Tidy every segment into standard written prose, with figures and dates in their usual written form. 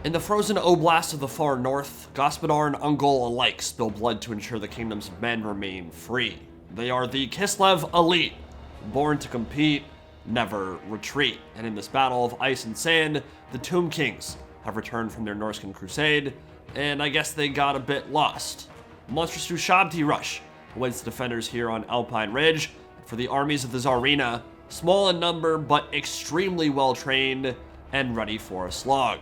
In the frozen oblast of the far north, Gospodar and Ungol alike spill blood to ensure the kingdoms of men remain free. They are the Kislev Elite, born to compete, never retreat. And in this battle of ice and sand, the Tomb Kings have returned from their Norscan crusade, and I guess they got a bit lost. Monstrous Ushabti rush awaits the defenders here on Alpine Ridge. For the armies of the Tsarina, small in number but extremely well trained and ready for a slog.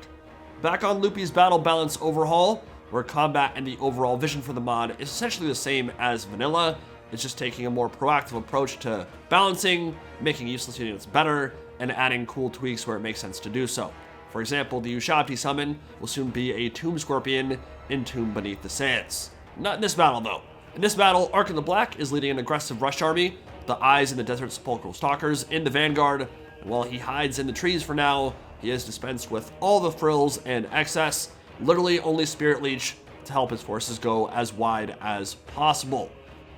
Back on Loopy's Battle Balance Overhaul, where combat and the overall vision for the mod is essentially the same as vanilla. It's just taking a more proactive approach to balancing, making useless units better, and adding cool tweaks where it makes sense to do so. For example, the Ushabti summon will soon be a Tomb Scorpion entombed beneath the sands. Not in this battle, though. In this battle, Ark in the Black is leading an aggressive rush army, the Eyes in the Desert Sepulchral Stalkers in the vanguard, and while he hides in the trees for now, he is dispensed with all the frills and excess, literally only Spirit Leech to help his forces go as wide as possible.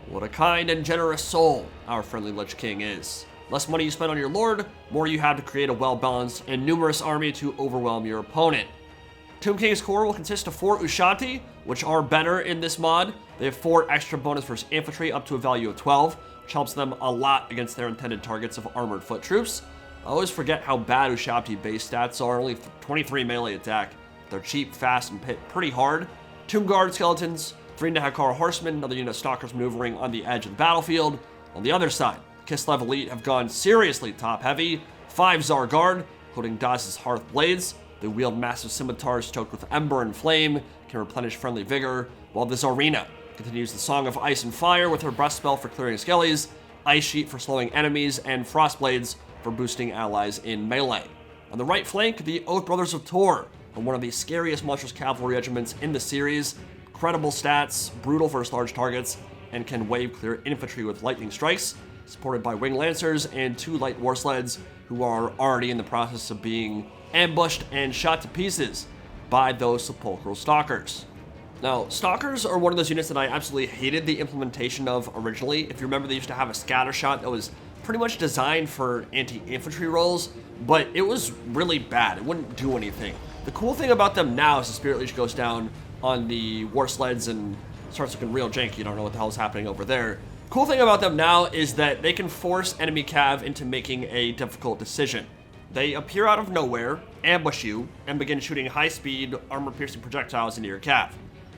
What a kind and generous soul our friendly Lich King is. Less money you spend on your lord, more you have to create a well-balanced and numerous army to overwhelm your opponent. Tomb King's core will consist of 4 Ushabti, which are better in this mod. They have 4 extra bonus versus infantry up to a value of 12, which helps them a lot against their intended targets of armored foot troops. I always forget how bad Ushabti base stats are, only 23 melee attack. They're cheap, fast, and hit pretty hard. Tomb Guard skeletons, 3 Nehakar horsemen, another unit of stalkers maneuvering on the edge of the battlefield. On the other side, Kislev Elite have gone seriously top heavy. 5 Tzar Guard, including Daz's Hearth Blades. They wield massive scimitars stoked with ember and flame, can replenish friendly vigor, while the Tsarina continues the Song of Ice and Fire with her breast spell for clearing skellies, Ice Sheet for slowing enemies, and Frost Blades for boosting allies in melee. On the right flank, the Oath Brothers of Tor are one of the scariest monstrous cavalry regiments in the series. Incredible stats, brutal versus large targets, and can wave clear infantry with lightning strikes, supported by winged lancers and 2 light war sleds who are already in the process of being ambushed and shot to pieces by those Sepulchral Stalkers. Now, Stalkers are one of those units that I absolutely hated the implementation of originally. If you remember, they used to have a scatter shot that was pretty much designed for anti-infantry roles, but it was really bad. It wouldn't do anything. The cool thing about them now is the Spirit Leech goes down on the war sleds and starts looking real janky. You don't know what the hell is happening over there. Cool thing about them now is that they can force enemy cav into making a difficult decision. They appear out of nowhere, ambush you, and begin shooting high-speed, armor-piercing projectiles into your cav.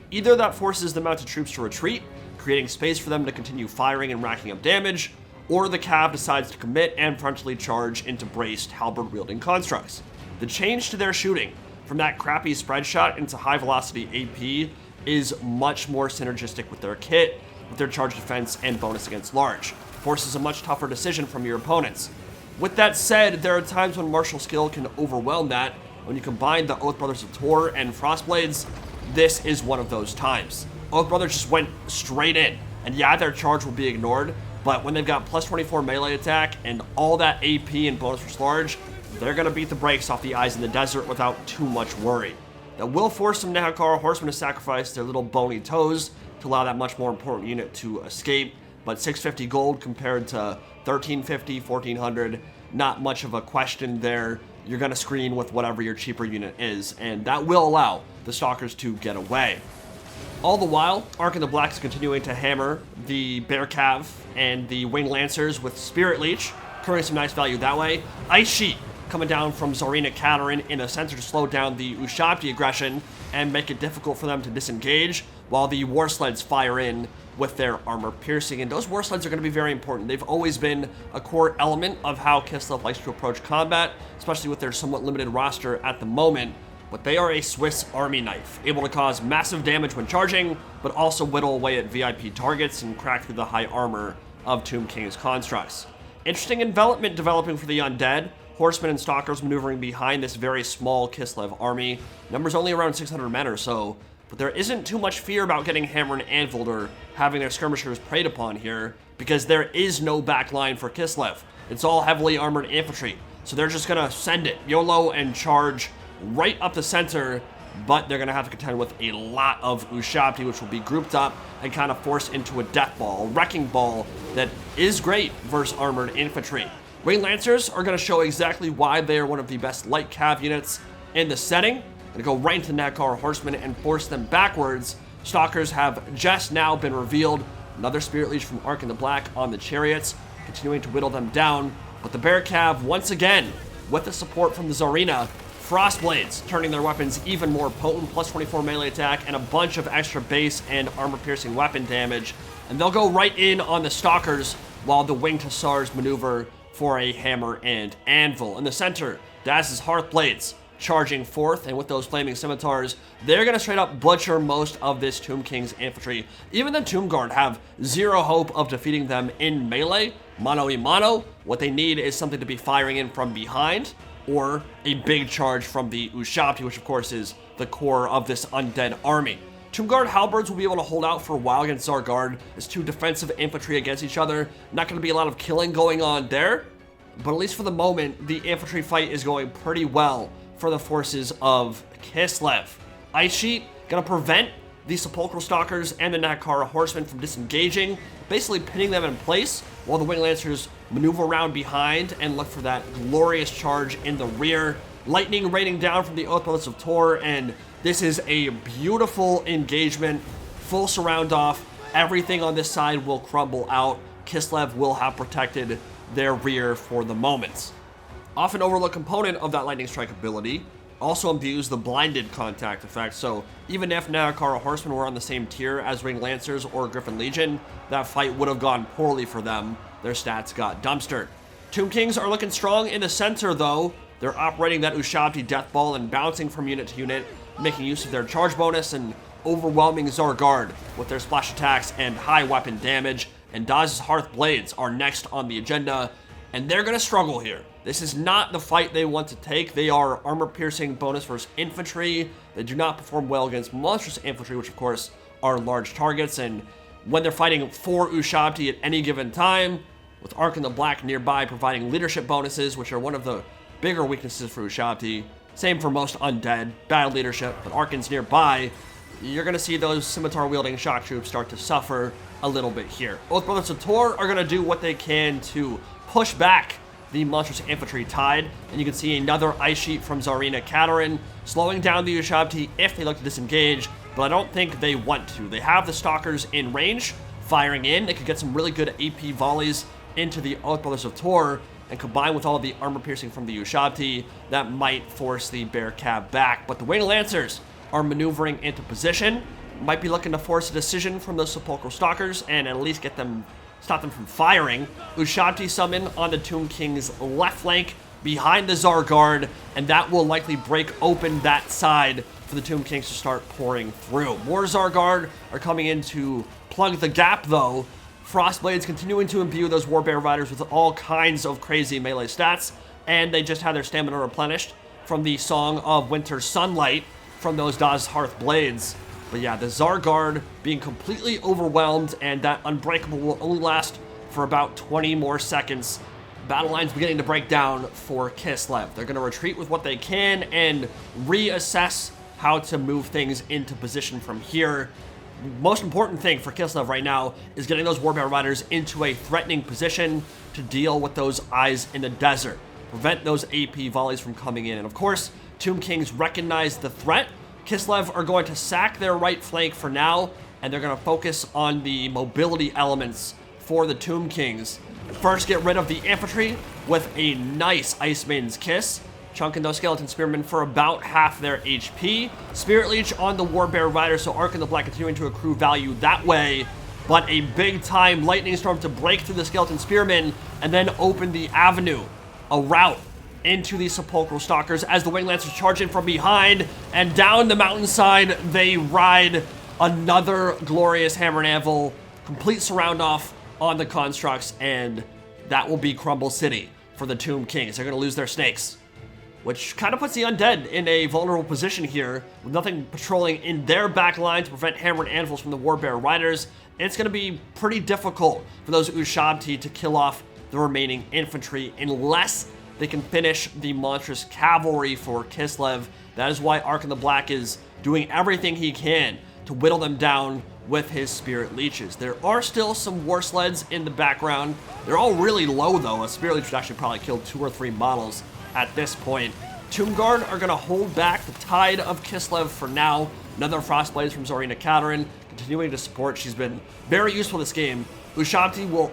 Either that forces the mounted troops to retreat, creating space for them to continue firing and racking up damage, or the cav decides to commit and frontally charge into braced, halberd-wielding constructs. The change to their shooting from that crappy spread shot into high-velocity AP is much more synergistic with their kit, with their charge defense and bonus against large. Forces a much tougher decision from your opponents. With that said, there are times when martial skill can overwhelm that. When you combine the Oath Brothers of Tor and Frostblades, this is one of those times. Oath Brothers just went straight in, and yeah, their charge will be ignored, but when they've got plus 24 melee attack and all that AP and bonus versus large, they're going to beat the brakes off the Eyes in the Desert without too much worry. That will force some Nehakar horsemen to sacrifice their little bony toes to allow that much more important unit to escape, but 650 gold compared to 1350, 1400, not much of a question there. You're going to screen with whatever your cheaper unit is, and that will allow the Stalkers to get away. All the while, Ark in the Black is continuing to hammer the Bear Cav and the Winged Lancers with Spirit Leech, accruing some nice value that way. Ice Sheet coming down from Tsarina Katerin in a center to slow down the Ushabti aggression and make it difficult for them to disengage, while the War Sleds fire in with their armor piercing. And those War Sleds are going to be very important. They've always been a core element of how Kislev likes to approach combat, especially with their somewhat limited roster at the moment. But they are a Swiss Army knife, able to cause massive damage when charging, but also whittle away at VIP targets and crack through the high armor of Tomb King's constructs. Interesting envelopment developing for the undead. Horsemen and Stalkers maneuvering behind this very small Kislev army. Numbers only around 600 men or so, but there isn't too much fear about getting hammered and anviled or having their skirmishers preyed upon here, because there is no backline for Kislev. It's all heavily armored infantry, so they're just gonna send it YOLO and charge right up the center, but they're gonna have to contend with a lot of Ushabti, which will be grouped up and kind of forced into a death ball, a wrecking ball that is great versus armored infantry. Winged Lancers are going to show exactly why they are one of the best light cav units in the setting. Gonna go right into the Nakar Horsemen and force them backwards. Stalkers have just now been revealed. Another Spirit Leech from Ark in the Black on the chariots, continuing to whittle them down. But the Bear Cav, once again, with the support from the Tsarina, Frostblades, turning their weapons even more potent, plus 24 melee attack, and a bunch of extra base and armor-piercing weapon damage. And they'll go right in on the Stalkers, while the Winged Hussars maneuver for a hammer and anvil. In the center, Daz's Hearthblades charging forth, and with those flaming scimitars, they're gonna straight up butcher most of this Tomb King's infantry. Even the Tomb Guard have zero hope of defeating them in melee, mano a mano. What they need is something to be firing in from behind, or a big charge from the Ushabti, which of course is the core of this undead army. Tomb Guard halberds will be able to hold out for a while against Tzar Guard as two defensive infantry against each other. Not going to be a lot of killing going on there, but at least for the moment, the infantry fight is going pretty well for the forces of Kislev. Ice Sheet going to prevent the Sepulchral Stalkers and the Nakara Horsemen from disengaging, basically pinning them in place while the Wing Lancers maneuver around behind and look for that glorious charge in the rear. Lightning raining down from the Oath Brothers of Tor, and this is a beautiful engagement. Full surround off. Everything on this side will crumble out. Kislev will have protected their rear for the moment. Often overlooked component of that Lightning Strike ability also imbues the blinded contact effect, so even if Nakara Horsemen were on the same tier as Ring Lancers or Griffin Legion, that fight would have gone poorly for them. Their stats got dumpstered. Tomb Kings are looking strong in the center though. They're operating that Ushabti Death Ball and bouncing from unit to unit, making use of their charge bonus and overwhelming Tzar Guard with their splash attacks and high weapon damage. And Daz's Hearth Blades are next on the agenda, and they're going to struggle here. This is not the fight they want to take. They are armor-piercing bonus versus infantry. They do not perform well against monstrous infantry, which of course are large targets. And when they're fighting for Ushabti at any given time, with Ark in the Black nearby providing leadership bonuses, which are one of the bigger weaknesses for Ushabti. Same for most undead, bad leadership, but Arkin's nearby. You're going to see those scimitar-wielding shock troops start to suffer a little bit here. Oath Brothers of Tor are going to do what they can to push back the monstrous infantry tide, and you can see another ice sheet from Tsarina Katerin, slowing down the Ushabti if they look to disengage, but I don't think they want to. They have the Stalkers in range, firing in. They could get some really good AP volleys into the Oath Brothers of Tor, and combined with all the armor piercing from the Ushabti, that might force the Bear Cab back. But the Wing Lancers are maneuvering into position, might be looking to force a decision from those Sepulchral Stalkers and at least stop them from firing. Ushabti summon on the Tomb King's left flank behind the Tzar Guard, and that will likely break open that side for the Tomb Kings to start pouring through. More Tzar Guard are coming in to plug the gap though. Frostblades continuing to imbue those Warbear Riders with all kinds of crazy melee stats, and they just had their stamina replenished from the Song of Winter Sunlight from those Daz's Hearth Blades. But yeah, the Tzar Guard being completely overwhelmed, and that Unbreakable will only last for about 20 more seconds. Battle lines beginning to break down for Kislev. They're going to retreat with what they can and reassess how to move things into position from here. Most important thing for Kislev right now is getting those Warbear Riders into a threatening position to deal with those eyes in the desert. Prevent those AP volleys from coming in. And of course, Tomb Kings recognize the threat. Kislev are going to sack their right flank for now, and they're going to focus on the mobility elements for the Tomb Kings. First, get rid of the infantry with a nice Ice Maiden's Kiss, chunking those Skeleton Spearmen for about half their HP. Spirit Leech on the Warbear Rider, so Ark in the Black continuing to accrue value that way, but a big-time Lightning Storm to break through the Skeleton Spearmen and then open the avenue, a route into the Sepulchral Stalkers as the Wing Lancers charge in from behind, and down the mountainside they ride. Another glorious hammer and anvil, complete surround off on the constructs, and that will be Crumble City for the Tomb Kings. They're going to lose their snakes, which kind of puts the undead in a vulnerable position here, with nothing patrolling in their back line to prevent hammer and anvils from the Warbear Riders. It's going to be pretty difficult for those Ushabti to kill off the remaining infantry unless they can finish the monstrous cavalry for Kislev. That is why Ark in the Black is doing everything he can to whittle them down with his Spirit Leeches. There are still some War Sleds in the background. They're all really low though. A Spirit Leech would actually probably kill 2 or 3 models at this point. Tomb Guard are going to hold back the tide of Kislev for now. Another Frostblades from Tsarina Katerin, continuing to support. She's been very useful this game. Ushabti will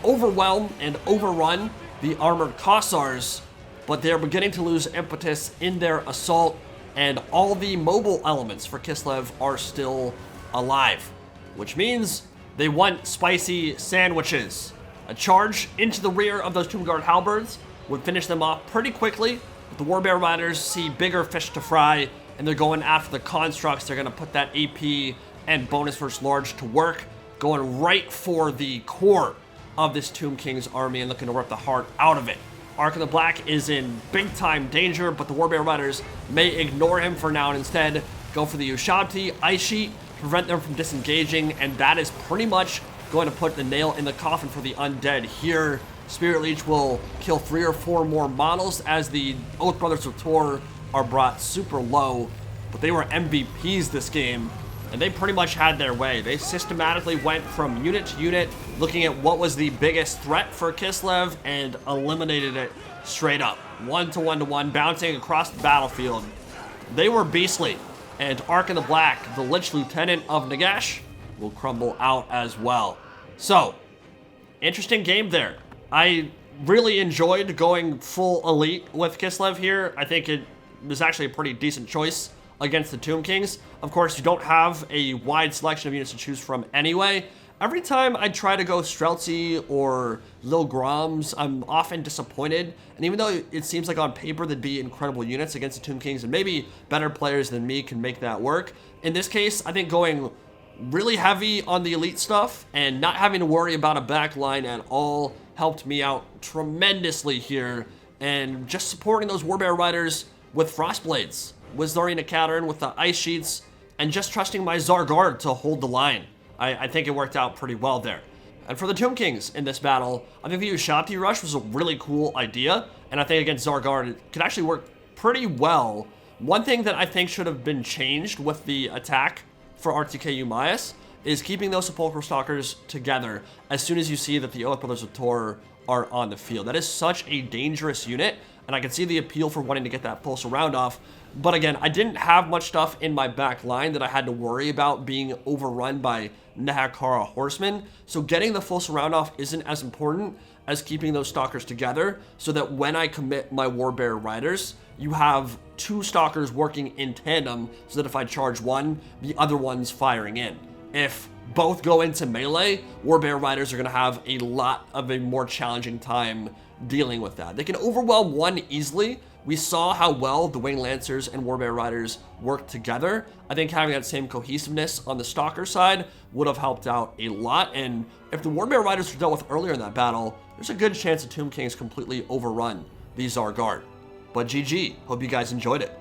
overwhelm and overrun the armored Kossars, but they're beginning to lose impetus in their assault, and all the mobile elements for Kislev are still alive, which means they want spicy sandwiches. A charge into the rear of those Tomb Guard halberds would finish them off pretty quickly, but the Warbear Riders see bigger fish to fry, and they're going after the constructs. They're going to put that AP and bonus versus large to work, going right for the core of this Tomb King's army and looking to rip the heart out of it. Ark of the Black is in big time danger, but the Warbear Riders may ignore him for now and instead go for the Ushabti Ice Sheet, prevent them from disengaging, and that is pretty much going to put the nail in the coffin for the undead here. Spirit Leech will kill 3 or 4 more models as the Oath Brothers of Tor are brought super low, but they were MVPs this game, and they pretty much had their way. They systematically went from unit to unit, looking at what was the biggest threat for Kislev, and eliminated it straight up. 1-to-1-to-1, bouncing across the battlefield. They were beastly, and Ark in the Black, the Lich Lieutenant of Nagash, will crumble out as well. So, interesting game there. I really enjoyed going full elite with Kislev here. I think it was actually a pretty decent choice against the Tomb Kings. Of course, you don't have a wide selection of units to choose from anyway. Every time I try to go Streltsy or Lil Groms, I'm often disappointed. And even though it seems like on paper they'd be incredible units against the Tomb Kings, and maybe better players than me can make that work, in this case, I think going really heavy on the elite stuff and not having to worry about a back line at all helped me out tremendously here. And just supporting those Warbear Riders with Frostblades, with Tsarina Katerin with the Ice Sheets, and just trusting my Tzar Guard to hold the line. I think it worked out pretty well there. And for the Tomb Kings in this battle, I think the Ushabti Rush was a really cool idea, and I think against Tzar Guard it could actually work pretty well. One thing that I think should have been changed with the attack for RTK Umayyas is keeping those Sepulchral Stalkers together as soon as you see that the Oath Brothers of Tor are on the field. That is such a dangerous unit, and I can see the appeal for wanting to get that pulse around off. But again, I didn't have much stuff in my back line that I had to worry about being overrun by Nehakara Horsemen, so getting the full surround off isn't as important as keeping those Stalkers together, so that when I commit my Warbear Riders, you have 2 Stalkers working in tandem, so that if I charge one, the other one's firing in. If both go into melee, Warbear Riders are going to have a lot of a more challenging time dealing with that. They can overwhelm one easily. We saw how well the Winged Lancers and Warbear Riders worked together. I think having that same cohesiveness on the Stalker side would have helped out a lot, and if the Warbear Riders were dealt with earlier in that battle, there's a good chance the Tomb Kings completely overrun the Tzar Guard. But GG, hope you guys enjoyed it.